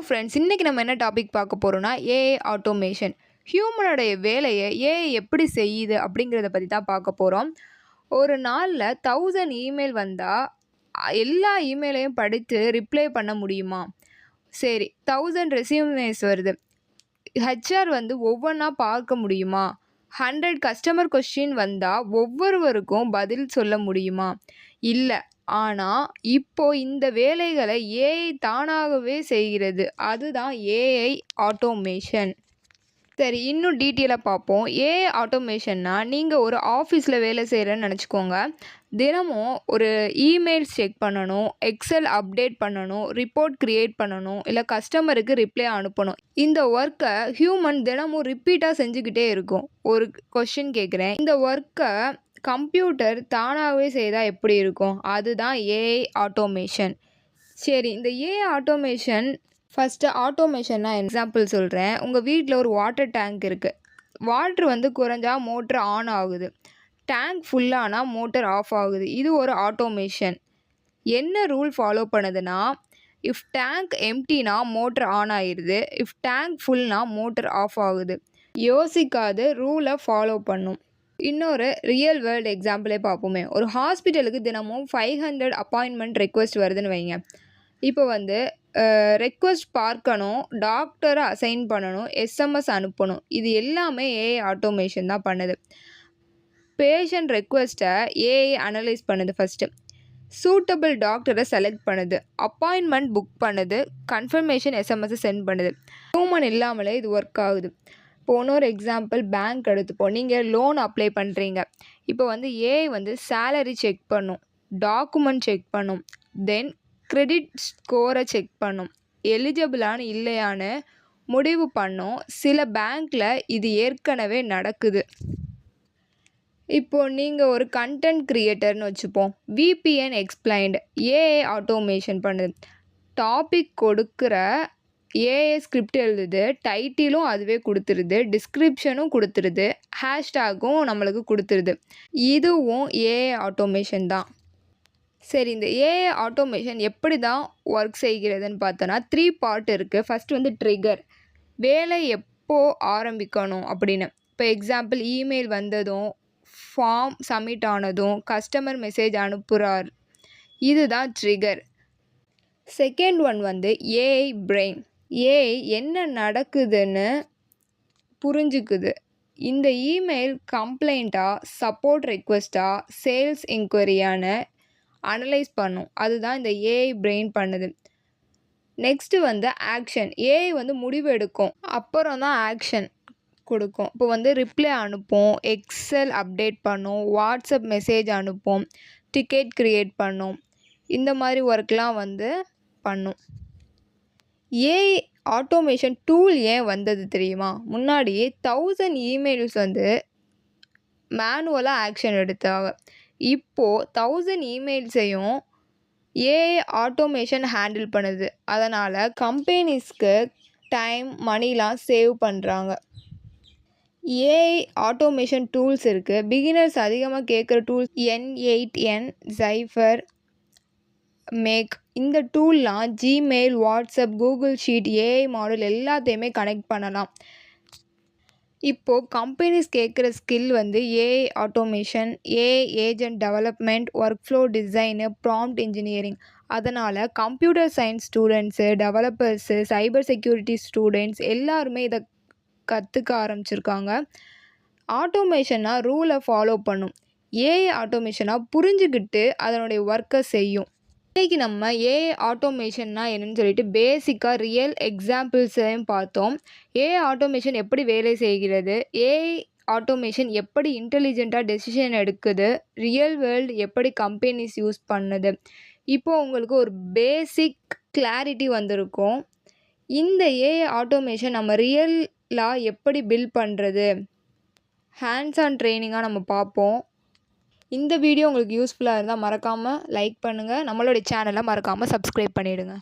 Friends, இன்றைக்கி நம்ம என்ன டாபிக் பார்க்க போகிறோம்னா ஏஐ ஆட்டோமேஷன். ஹியூமனோடைய வேலையை ஏஐ எப்படி செய்யுது அப்படிங்கிறத பற்றி தான் பார்க்க போகிறோம். ஒரு நாளில் 1000 இமெயில் வந்தால் எல்லா இமெயிலையும் படித்து ரிப்ளை பண்ண முடியுமா? சரி, 1000 ரெஸ்யூமேஸ் வருது, ஹெச்ஆர் ஒவ்வொன்றா பார்க்க முடியுமா? 100 கஸ்டமர் கொஸ்டின் வந்தால் ஒவ்வொருவருக்கும் பதில் சொல்ல முடியுமா? இல்லை. ஆனால் இப்போ இந்த வேலைகளை ஏஐ தானாகவே செய்கிறது. அதுதான் ஏஐ ஆட்டோமேஷன். சரி, இன்னும் டீட்டெயிலாக பார்ப்போம். ஏஐ ஆட்டோமேஷன்னா, நீங்கள் ஒரு ஆஃபீஸில் வேலை செய்கிறேன்னு நினச்சிக்கோங்க. தினமும் ஒரு இமெயில்ஸ் செக் பண்ணணும், எக்ஸல் அப்டேட் பண்ணணும், ரிப்போர்ட் க்ரியேட் பண்ணணும், இல்லை கஸ்டமருக்கு ரிப்ளை அனுப்பணும். இந்த ஒர்க்கை ஹியூமன் தினமும் ரிப்பீட்டாக செஞ்சுக்கிட்டே இருக்கும். ஒரு கொஷின் கேட்குறேன், இந்த ஒர்க்கை கம்ப்யூட்டர் தானாகவே செய்தால் எப்படி இருக்கும்? அதுதான் ஏஐ ஆட்டோமேஷன். சரி, இந்த ஏஐ ஆட்டோமேஷன் ஃபஸ்ட்டு ஆட்டோமேஷன்னா எக்ஸாம்பிள் சொல்கிறேன். உங்கள் வீட்டில் ஒரு வாட்டர் டேங்க் இருக்குது. வாட்ரு குறைஞ்சா மோட்ரு ஆன் ஆகுது, டேங்க் ஃபுல்லானால் மோட்டர் ஆஃப் ஆகுது. இது ஒரு ஆட்டோமேஷன். என்ன ரூல் ஃபாலோ பண்ணுதுன்னா, இஃப் டேங்க் எம்டினா மோட்ரு ஆன் ஆகிடுது, இஃப் டேங்க் ஃபுல்னா மோட்டர் ஆஃப் ஆகுது. யோசிக்காது, ரூலை ஃபாலோ பண்ணும். இன்னொரு ரியல் வேர்ல்டு எக்ஸாம்பிளே பார்ப்போமே. ஒரு ஹாஸ்பிட்டலுக்கு தினமும் 500 அப்பாயின்மெண்ட் ரெக்வஸ்ட் வருதுன்னு வைங்க. இப்போ ரெக்வஸ்ட் பார்க்கணும், டாக்டரை அசைன் பண்ணணும், எஸ்எம்எஸ் அனுப்பணும். இது எல்லாமே ஏஐ ஆட்டோமேஷன் தான் பண்ணுது. பேஷண்ட் ரெக்வஸ்ட்டை ஏஐ அனலைஸ் பண்ணுது. ஃபஸ்ட்டு சூட்டபிள் டாக்டரை செலக்ட் பண்ணுது, அப்பாயின்மெண்ட் புக் பண்ணுது, கன்ஃபர்மேஷன் எஸ்எம்எஸ்ஸை சென்ட் பண்ணுது. ஹியூமன் இல்லாமலே இது ஒர்க் ஆகுது. இப்போ இன்னொரு எக்ஸாம்பிள் பேங்க் எடுத்துப்போம். நீங்கள் லோன் அப்ளை பண்ணுறீங்க. இப்போ ஏஐ சேலரி செக் பண்ணும், டாக்குமெண்ட் செக் பண்ணும், தென் கிரெடிட் ஸ்கோரை செக் பண்ணும், எலிஜிபிளானு இல்லையான்னு முடிவு பண்ணும். சில பேங்க்கில் இது ஏற்கனவே நடக்குது. இப்போது நீங்கள் ஒரு கண்டென்ட் க்ரியேட்டர்னு வச்சுப்போம். விபிஎன் எக்ஸ்பிளைன்டு ஏஐ ஆட்டோமேஷன் பண்ணுது. டாபிக் கொடுக்குற ஏஐ ஸ்கிரிப்ட் எழுதுது, டைட்டிலும் அதுவே கொடுத்துருது, டிஸ்கிரிப்ஷனும் கொடுத்துருது, ஹேஷ்டேக்கும் நம்மளுக்கு கொடுத்துருது. இதுவும் ஏஐ ஆட்டோமேஷன் தான். சரி, இந்த ஏஐ ஆட்டோமேஷன் எப்படி தான் ஒர்க் செய்கிறதுன்னு பார்த்தோன்னா 3 பார்ட் இருக்குது. ஃபஸ்ட்டு ட்ரிகர், வேலை எப்போ ஆரம்பிக்கணும் அப்படின்னு. இப்போ எக்ஸாம்பிள் இமெயில் வந்ததும், ஃபார்ம் சப்மிட் ஆனதும், கஸ்டமர் மெசேஜ் அனுப்புகிறார், இதுதான் trigger. Second one AI brain. AI என்ன நடக்குதுன்னு புரிஞ்சுக்குது. இந்த இமெயில் கம்ப்ளைண்ட்டா, சப்போர்ட் ரெக்வெஸ்ட்டா, சேல்ஸ் என்கொயரியான்னு அனலைஸ் பண்ணும். அதுதான் இந்த ஏஐ பிரெயின் பண்ணுது. Next action. ஏஐ முடிவு எடுக்கும், அப்புறம் தான் ஆக்ஷன் கொடுக்கும். இப்போ ரிப்ளை அனுப்பும், எக்ஸல் அப்டேட் பண்ணும், வாட்ஸ்அப் மெசேஜ் அனுப்பும், டிக்கெட் க்ரியேட் பண்ணும். இந்த மாதிரி ஒர்க்லாம் பண்ணும். ஏஐ ஆட்டோமேஷன் டூல் ஏன் வந்தது தெரியுமா? முன்னாடி 1000 இமெயில்ஸ் மேனுவலாக ஆக்ஷன் எடுத்தாங்க. இப்போது 1000 இமெயில்ஸையும் ஏஐ ஆட்டோமேஷன் ஹேண்டில் பண்ணுது. அதனால் கம்பெனிஸ்க்கு டைம், மணிலாம் சேவ் பண்ணுறாங்க. ஏஐ ஆட்டோமேஷன் டூல்ஸ் இருக்குது. பிகினர்ஸ் அதிகமாக கேட்குற டூல்ஸ் N8N, Zypher, மேக். இந்த டூல்லாம் Gmail, WhatsApp, Google sheet, AI model எல்லாத்தையுமே கனெக்ட் பண்ணலாம். இப்போது கம்பெனிஸ் கேட்குற skill AI automation, AI agent development, work flow design, prompt engineering. அதனால் computer science students, developers, cyber security students எல்லாருமே இதை கற்றுக்க ஆரம்பிச்சிருக்காங்க. ஆட்டோமேஷனாக ரூலை ஃபாலோ பண்ணும், ஏஐ ஆட்டோமேஷனாக புரிஞ்சுக்கிட்டு அதனுடைய ஒர்க்கை செய்யும். இன்றைக்கி நம்ம ஏஐ ஆட்டோமேஷன்னா என்னென்னு சொல்லிட்டு பேசிக்காக ரியல் எக்ஸாம்பிள்ஸையும் பார்த்தோம். ஏஐ ஆட்டோமேஷன் எப்படி வேலை செய்கிறது, ஏஐ ஆட்டோமேஷன் எப்படி இன்டெலிஜென்ட்டாக டெசிஷன் எடுக்குது, ரியல் வேர்ல்டு எப்படி கம்பெனிஸ் யூஸ் பண்ணுது. இப்போது உங்களுக்கு ஒரு பேசிக் கிளாரிட்டி வந்திருக்கும். இந்த ஏஐ ஆட்டோமேஷன் நம்ம ரியலாக எப்படி பில்ட் பண்ணுறது, ஹேண்ட்ஸ் ஆன் ட்ரைனிங்காக நம்ம பார்ப்போம். இந்த வீடியோ உங்களுக்கு யூஸ்ஃபுல்லாக இருந்தால் மறக்காமல் லைக் பண்ணுங்கள், நம்மளுடைய சேனலை மறக்காமல் சப்ஸ்கிரைப் பண்ணிவிடுங்க.